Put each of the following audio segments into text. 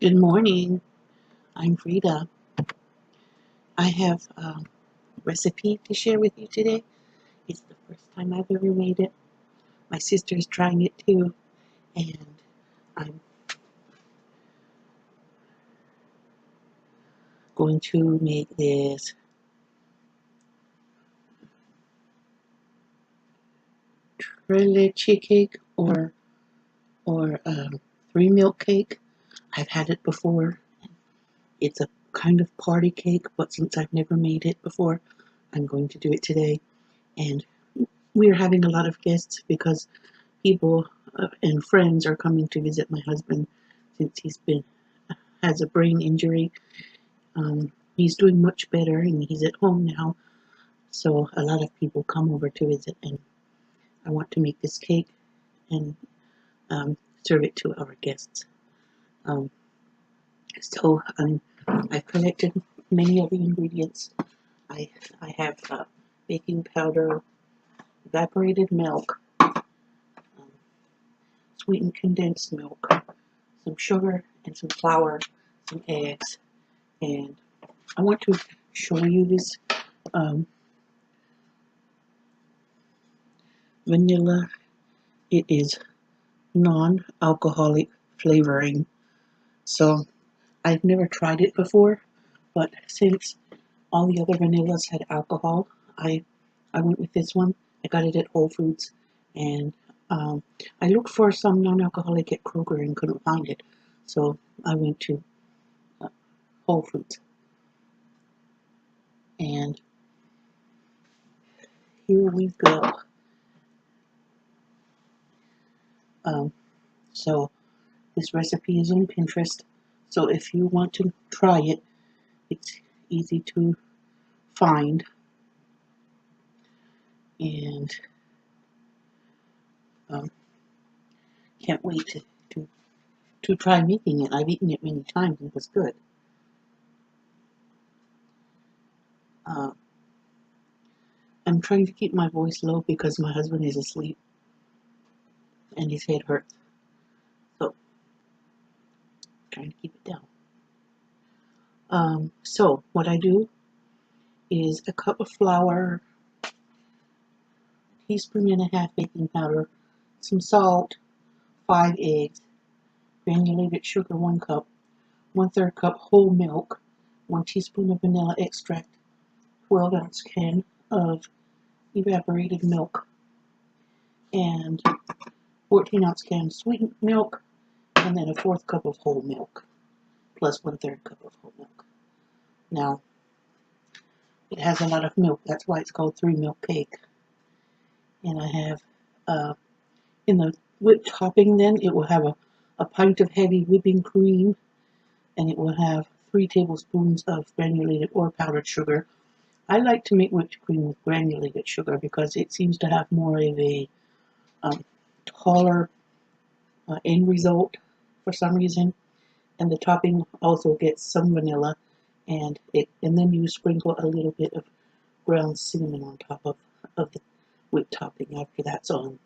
Good morning. I'm Frida. I have a recipe to share with you today. It's the first time I've ever made it. My sister's trying it too, and I'm going to make this Leche cake or three milk cake. I've had it before. It's a kind of party cake, but since I've never made it before, I'm going to do it today. And we're having a lot of guests because people and friends are coming to visit my husband since has a brain injury. He's doing much better and he's at home now, so a lot of people come over to visit, and I want to make this cake and serve it to our guests. Um, so I've collected many of the ingredients. I have baking powder, evaporated milk, sweetened condensed milk, some sugar and some flour, some eggs, and I want to show you this vanilla. It is non-alcoholic flavoring, so I've never tried it before, but since all the other vanillas had alcohol, I went with this one. I got it at Whole Foods, and I looked for some non-alcoholic at Kroger and couldn't find it, so I went to Whole Foods. And here we go. So this recipe is on Pinterest, so if you want to try it, it's easy to find. And can't wait to try making it. I've eaten it many times and it was good. I'm trying to keep my voice low because my husband is asleep and his head hurts. So, trying to keep it down. So, what I do is a cup of flour, a teaspoon and a half baking powder, some salt, 5 eggs, granulated sugar 1 cup, 1/3 cup whole milk, 1 teaspoon of vanilla extract, 12-ounce can of evaporated milk, and 14-ounce can sweetened milk, and then a 1/4 cup of whole milk, plus 1/3 cup of whole milk. Now, it has a lot of milk, that's why it's called 3 milk cake. And I have, in the whipped topping then, it will have a pint of heavy whipping cream, and it will have 3 tablespoons of granulated or powdered sugar. I like to make whipped cream with granulated sugar because it seems to have more of a taller end result for some reason, and the topping also gets some vanilla, and then you sprinkle a little bit of ground cinnamon on top of the whipped topping after that's on.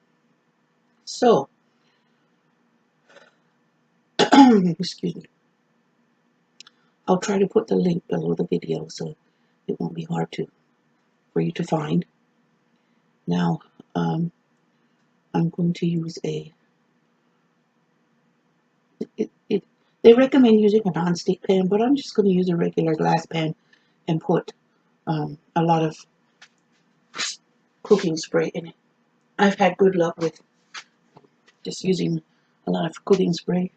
So, excuse me. I'll try to put the link below the video so it won't be hard for you to find. Now, I'm going to use they recommend using a non-stick pan, but I'm just going to use a regular glass pan and put a lot of cooking spray in it. I've had good luck with just using a lot of cooking spray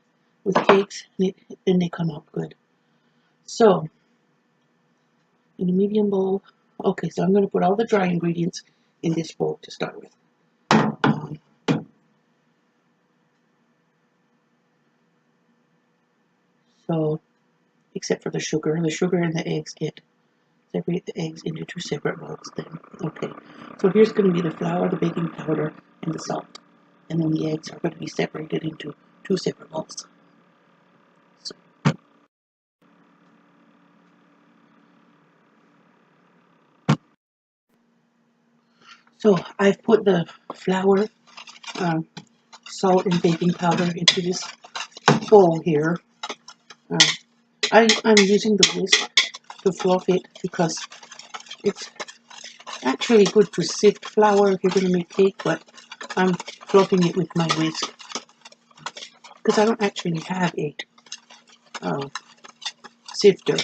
with cakes, and they come out good. So, in a medium bowl, okay, so I'm going to put all the dry ingredients in this bowl to start with. So, except for the sugar and the eggs separate the eggs into 2 separate bowls then. Okay, so here's going to be the flour, the baking powder, and the salt. And then the eggs are going to be separated into 2 separate bowls. So I've put the flour, salt, and baking powder into this bowl here. I'm using the whisk to fluff it because it's actually good to sift flour if you're going to make cake, but I'm fluffing it with my whisk because I don't actually have a sifter.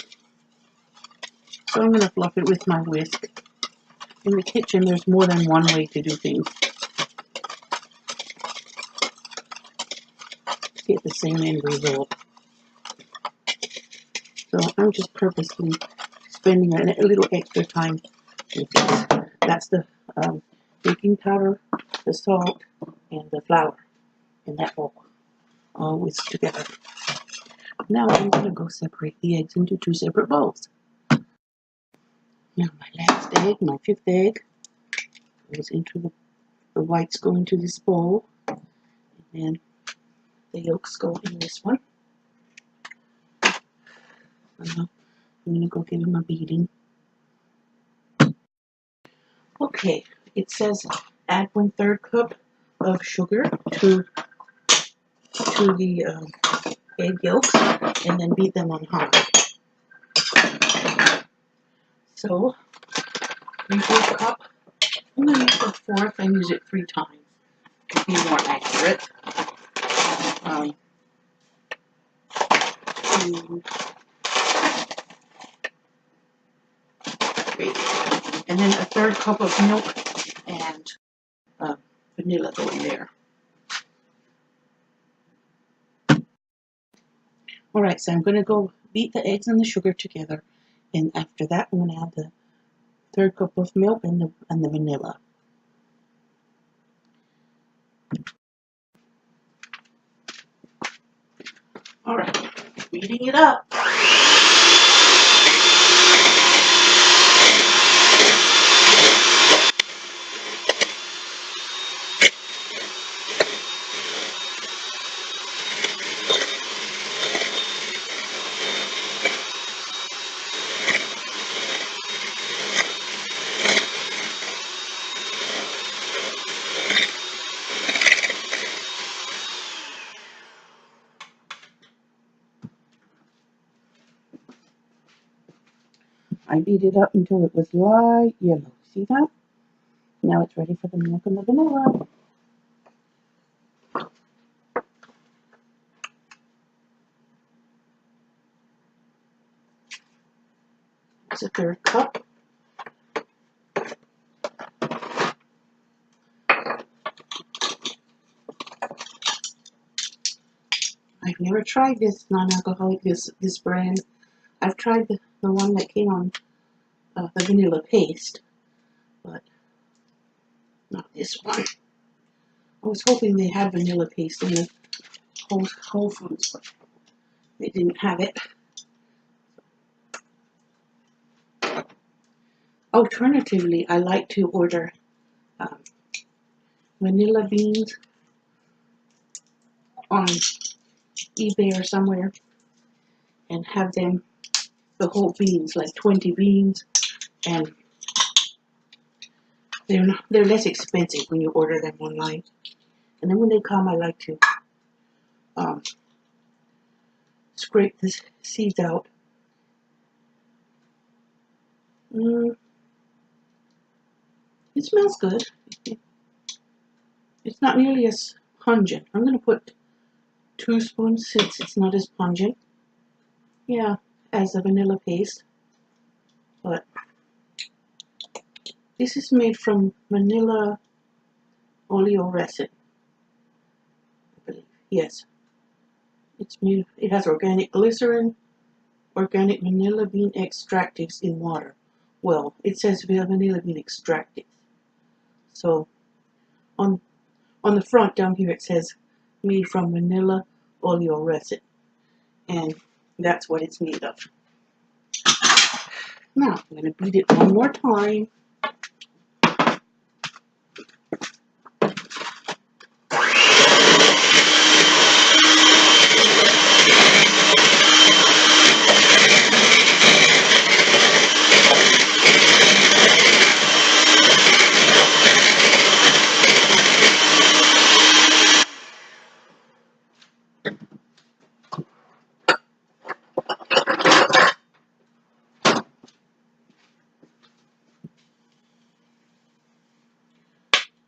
So I'm going to fluff it with my whisk. In the kitchen, there's more than one way to do things to get the same end result. So I'm just purposely spending a little extra time with this. That's the baking powder, the salt, and the flour, and that all whisked together. Now I'm going to go separate the eggs into 2 separate bowls. Now my last egg, my 5th egg, goes into the whites go into this bowl, and then the yolks go in this one. I'm going to go give them a beating. Okay, it says add 1/3 cup of sugar to the egg yolks and then beat them on high. So, 3/4 cup. I'm going to use a 4th and use it 3 times to be more accurate. 2, 3. And then a 1/3 cup of milk and vanilla go in there. Alright, so I'm going to go beat the eggs and the sugar together, and after that I'm going to add the 1/3 cup of milk and the vanilla. Alright, beating it up. I beat it up until it was light yellow. See that? Now it's ready for the milk and the vanilla. It's a 1/3 cup. I've never tried this non-alcoholic, this brand. I've tried the one that came on the vanilla paste, but not this one. I was hoping they had vanilla paste in the Whole Foods, but they didn't have it. Alternatively, I like to order vanilla beans on eBay or somewhere and have them, the whole beans, like 20 beans, and they're less expensive when you order them online. And then when they come, I like to scrape the seeds out. It smells good. It's not nearly as pungent. I'm going to put 2 spoons since it's not as pungent. Yeah, as the vanilla paste. But this is made from vanilla oleoresin, I believe. Yes. It has organic glycerin, organic vanilla bean extractives in water. Well, it says vanilla bean extractives. So on the front down here it says made from vanilla oleoresin, and that's what it's made of. Now I'm going to beat it one more time.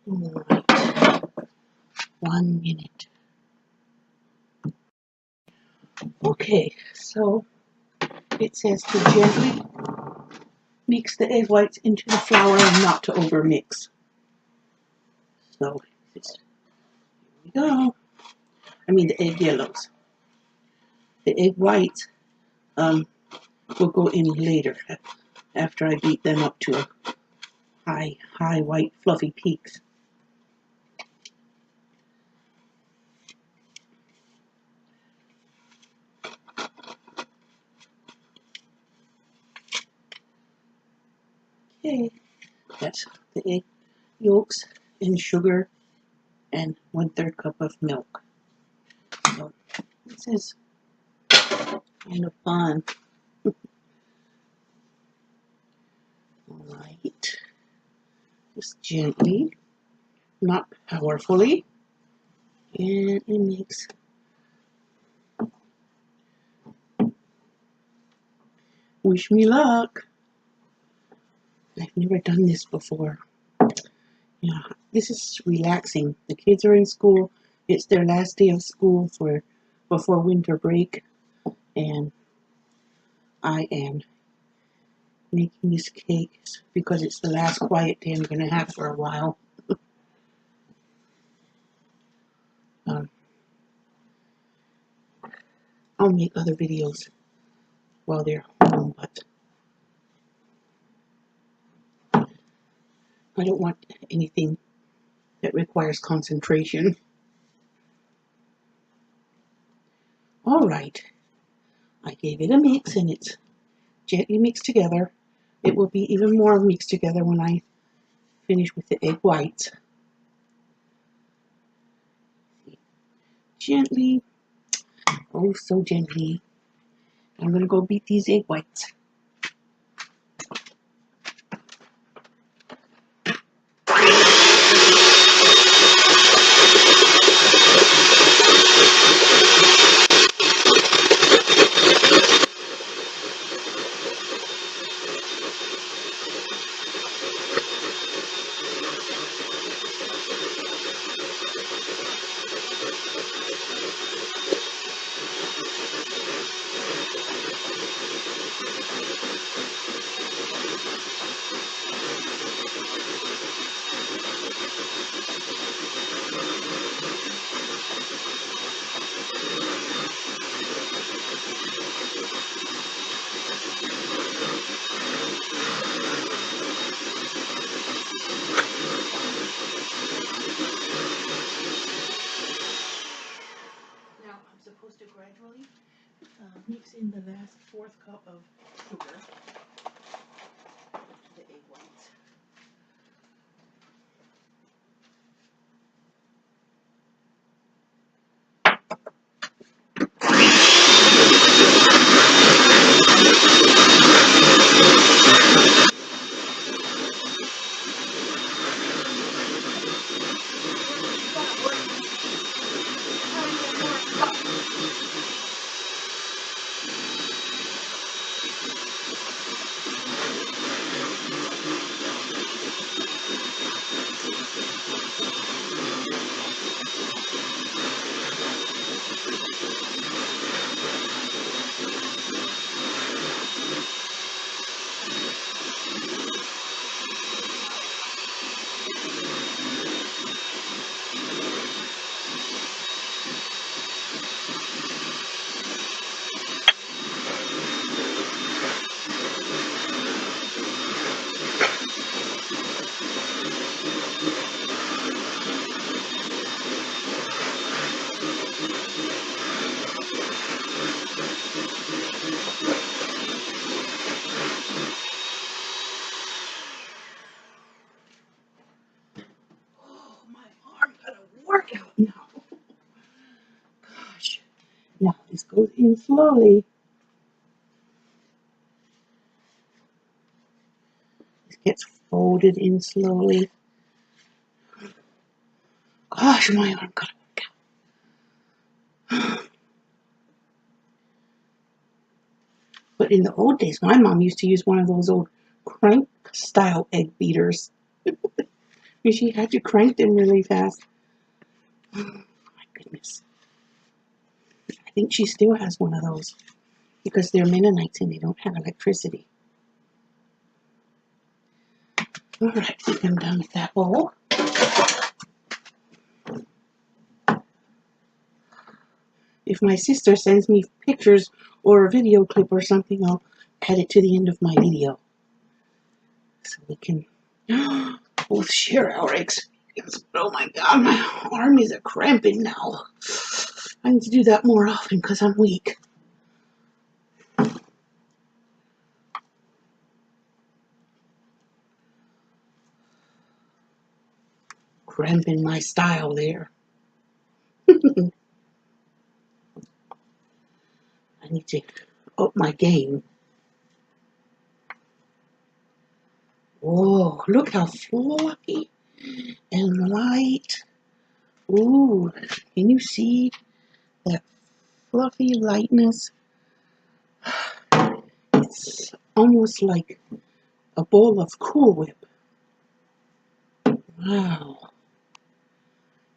Alright, 1 minute. Okay, so it says to gently mix the egg whites into the flour and not to over mix. So here we go. I mean the egg yellows. The egg whites will go in later after I beat them up to a high white fluffy peaks. Okay, that's the egg yolks and sugar and 1/3 cup of milk. So this is kind of fun. Alright, just gently, not powerfully, and it makes. Wish me luck. I've never done this before. Yeah, this is relaxing. The kids are in school. It's their last day of school before winter break, and I am making this cake because it's the last quiet day I'm going to have for a while. I'll make other videos while they're home, but I don't want anything that requires concentration. Alright, I gave it a mix and it's gently mixed together. It will be even more mixed together when I finish with the egg whites. Gently, oh so gently. I'm going to go beat these egg whites. Now I'm supposed to gradually mix in the last 1/4 cup of sugar to the egg whites. Oh, my arm got a workout now. Gosh. Now this goes in slowly. This gets folded in slowly. Gosh, my arm got a workout. But in the old days, my mom used to use one of those old crank style egg beaters. And she had to crank them really fast. Oh, my goodness. I think she still has one of those because they're Mennonites and they don't have electricity. All right, I think I'm done with that bowl. If my sister sends me pictures or a video clip or something, I'll add it to the end of my video so we can both share our experience. But oh my God, my arm is a cramping now. I need to do that more often because I'm weak. Cramping my style there. I need to up my game. Whoa, look how fluffy and light. Ooh, can you see that fluffy lightness? It's almost like a bowl of Cool Whip. Wow.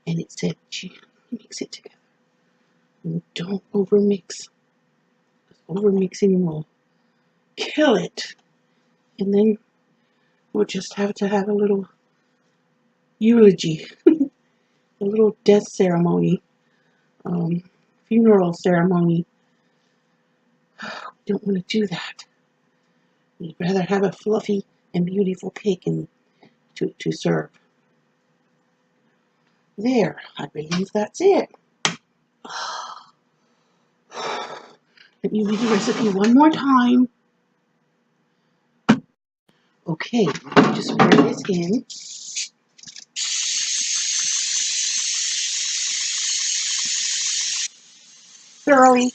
And it said, mix it together. And don't overmix. Overmixing will kill it. And then we'll just have to have a little eulogy, a little death ceremony, funeral ceremony. We don't want to do that. We'd rather have a fluffy and beautiful cake to serve. There, I believe that's it. Let me read the recipe one more time. Okay, just spread this in. Thoroughly.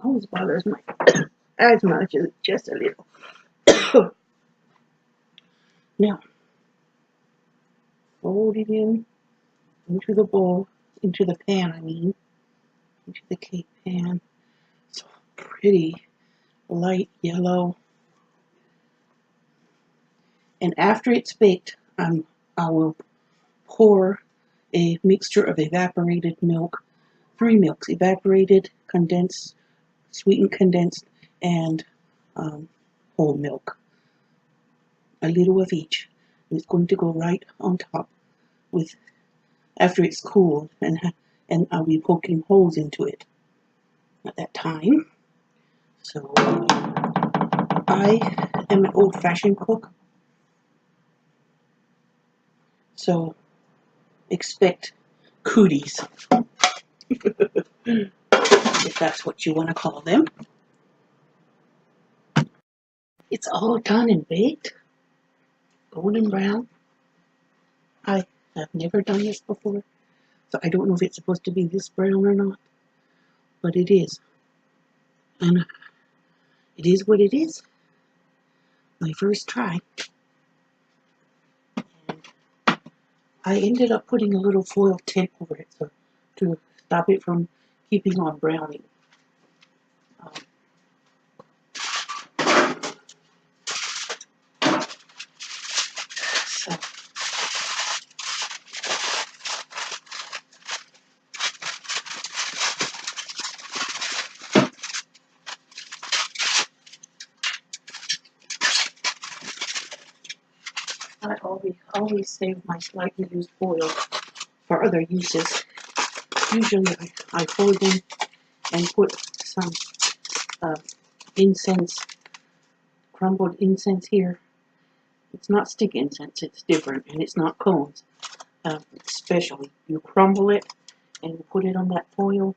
Always bothers my asthma just a little. Now, fold it in into the bowl, into the pan, into the cake pan. So pretty light yellow. And after it's baked, I will pour a mixture of evaporated milk, 3 milks, evaporated, condensed, sweetened condensed, and whole milk. A little of each. And it's going to go right on top with after it's cooled, and I'll be poking holes into it at that time. So I am an old-fashioned cook, so expect cooties, if that's what you want to call them. It's all done and baked, golden brown. I have never done this before, so I don't know if it's supposed to be this brown or not, but it is. And it is what it is. My first try. And I ended up putting a little foil tint over it so to stop it from keeping on browning. So I always save my slightly used foil for other uses. Usually I fold them and put some incense, crumbled incense here. It's not stick incense, it's different, and it's not cones. Especially, you crumble it and you put it on that foil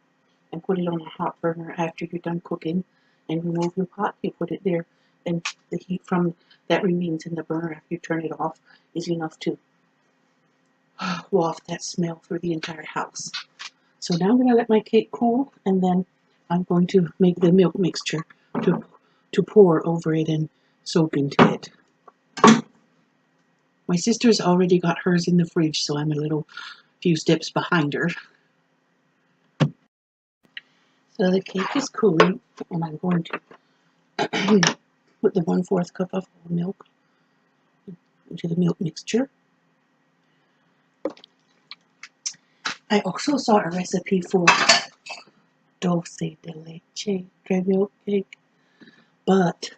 and put it on a hot burner after you're done cooking, and remove your pot. You put it there, and the heat from that remains in the burner after you turn it off is enough to waft that smell through the entire house. So now I'm going to let my cake cool, and then I'm going to make the milk mixture to pour over it and soak into it. My sister's already got hers in the fridge, so I'm a few steps behind her. So the cake is cooling, and I'm going to Put the 1/4 cup of whole milk into the milk mixture. I also saw a recipe for dulce de leche dry milk cake, but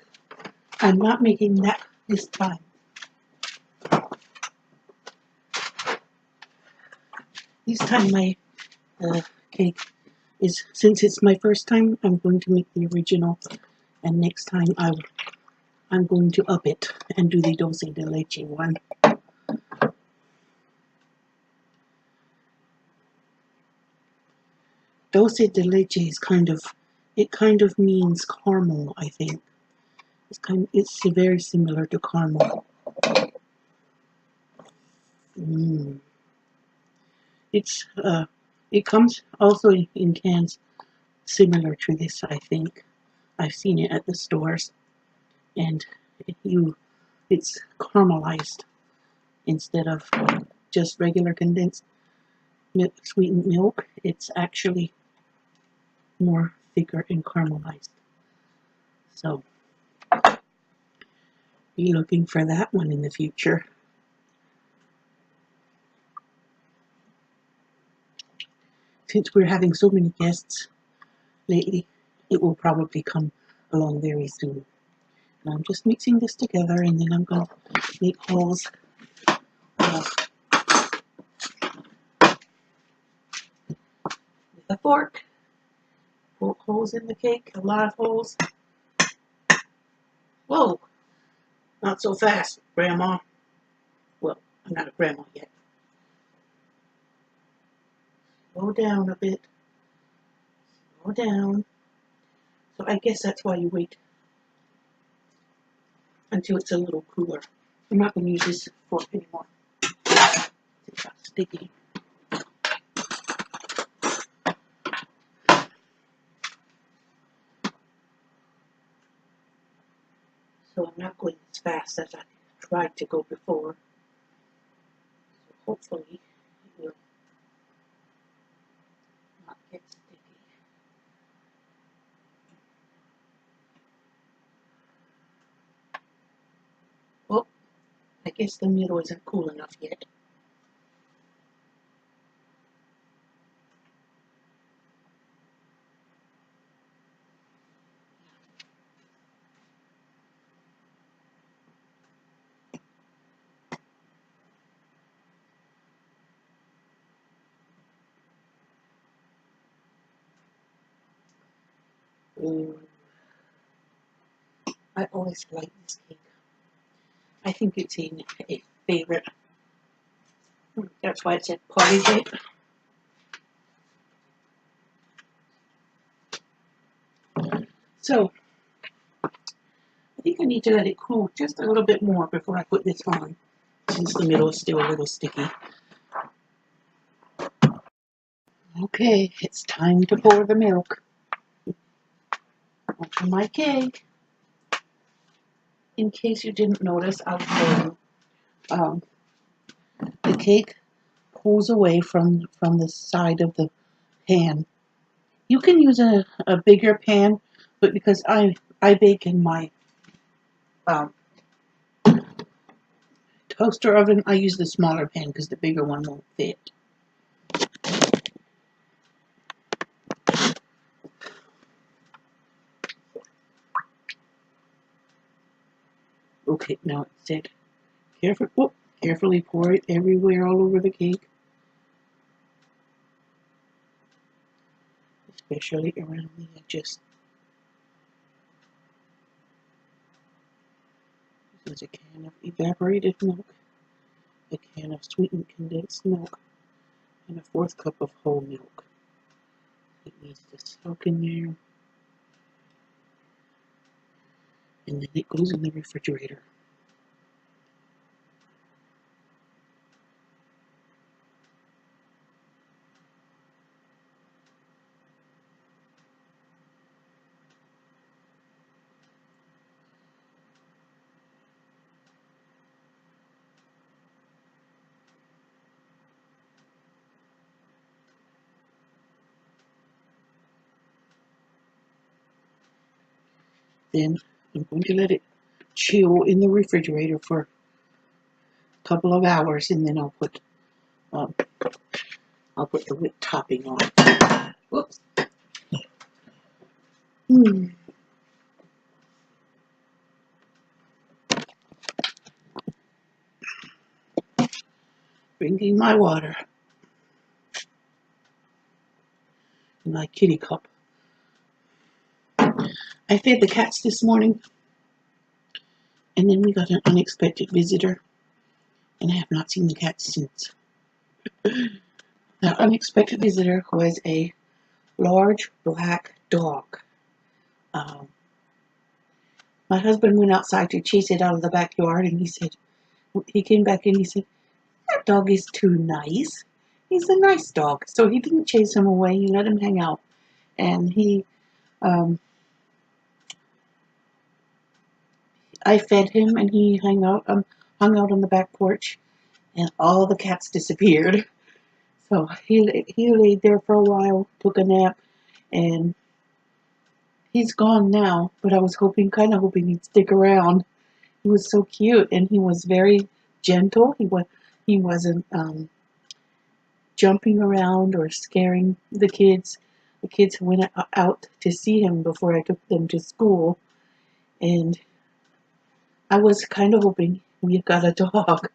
I'm not making that this time. This time my cake is, since it's my first time, I'm going to make the original, and next time I'm going to up it and do the dulce de leche one. Dulce de leche is kind of means caramel, I think. It's very similar to caramel. It comes also in cans similar to this, I think. I've seen it at the stores, and it's caramelized instead of just regular condensed milk, sweetened milk. It's actually more thicker and caramelized. So be looking for that one in the future. Since we're having so many guests lately, it will probably come along very soon. And I'm just mixing this together, and then I'm going to make holes with a fork. Poke holes in the cake, a lot of holes. Whoa, not so fast, Grandma. Well, I'm not a grandma yet. Slow down a bit. Slow down. So I guess that's why you wait until it's a little cooler. I'm not going to use this fork anymore. It's got sticky. So I'm not going as fast as I tried to go before. So hopefully it will not get sticky. Well, I guess the middle isn't cool enough yet. I always like this cake. I think it's a favorite. That's why it said party cake. So I think I need to let it cool just a little bit more before I put this on, since the middle is still a little sticky. Okay, it's time to pour the milk onto my cake. In case you didn't notice, I'll show you. The cake pulls away from the side of the pan. You can use a bigger pan, but because I bake in my toaster oven, I use the smaller pan because the bigger one won't fit. Okay, now it said, carefully pour it everywhere all over the cake, especially around the edges. This is a can of evaporated milk, a can of sweetened condensed milk, and a 1/4 cup of whole milk. It needs to soak in there, and then it goes in the refrigerator. Then I'm going to let it chill in the refrigerator for a couple of hours, and then um, I'll put the whipped topping on. Whoops. Drinking my water in my kitty cup. I fed the cats this morning, and then we got an unexpected visitor, and I have not seen the cats since. The unexpected visitor was a large black dog. Um, my husband went outside to chase it out of the backyard, and he came back and he said, "That dog is too nice. He's a nice dog." So he didn't chase him away. He let him hang out, and um, I fed him, and he hung out on the back porch, and all the cats disappeared. So he laid there for a while, took a nap, and he's gone now. But I was kind of hoping he'd stick around. He was so cute, and he was very gentle. He wasn't jumping around or scaring the kids. The kids went out to see him before I took them to school, and I was kind of hoping we got a dog.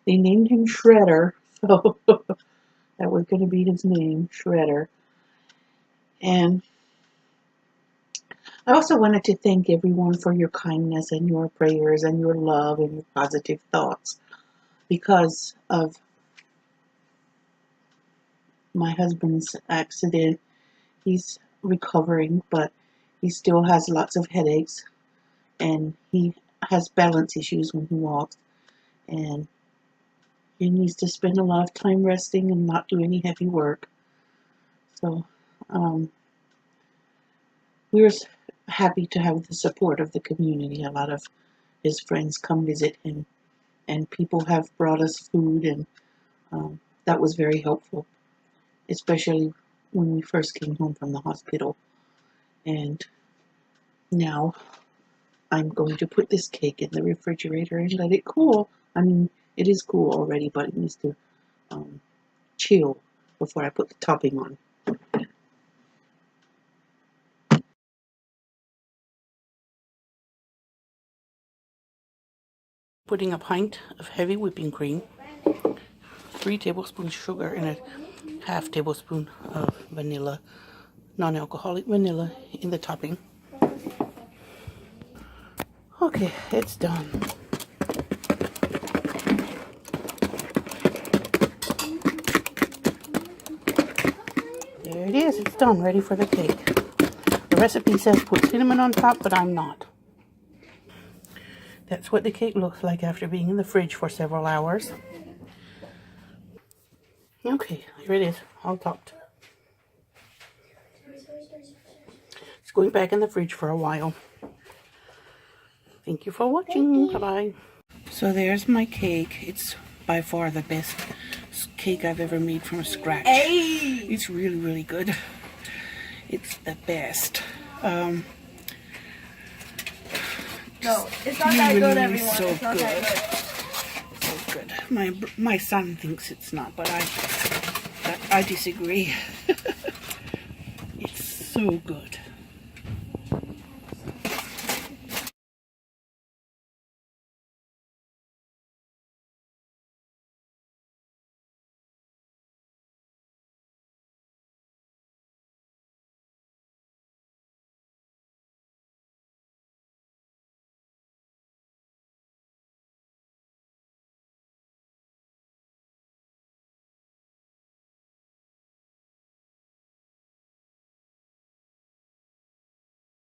They named him Shredder, so that was going to be his name, Shredder. And I also wanted to thank everyone for your kindness and your prayers and your love and your positive thoughts. Because of my husband's accident, he's recovering, but he still has lots of headaches, and he has balance issues when he walks, and he needs to spend a lot of time resting and not do any heavy work. So we're happy to have the support of the community. A lot of his friends come visit him, and people have brought us food, and that was very helpful, especially when we first came home from the hospital. And now I'm going to put this cake in the refrigerator and let it cool. I mean, it is cool already, but it needs to chill before I put the topping on. Putting a pint of heavy whipping cream, 3 tablespoons sugar, and a half tablespoon of vanilla, non-alcoholic vanilla in the topping. Okay, it's done. There it is, it's done, ready for the cake. The recipe says put cinnamon on top, but I'm not. That's what the cake looks like after being in the fridge for several hours. Okay, here it is, all topped. It's going back in the fridge for a while. Thank you for watching. Bye-bye. So there's my cake. It's by far the best cake I've ever made from scratch. Hey! It's really, really good. It's the best. No, it's not that good, everyone. So it's not good. that good. So good. My son thinks it's not, but I disagree. It's so good.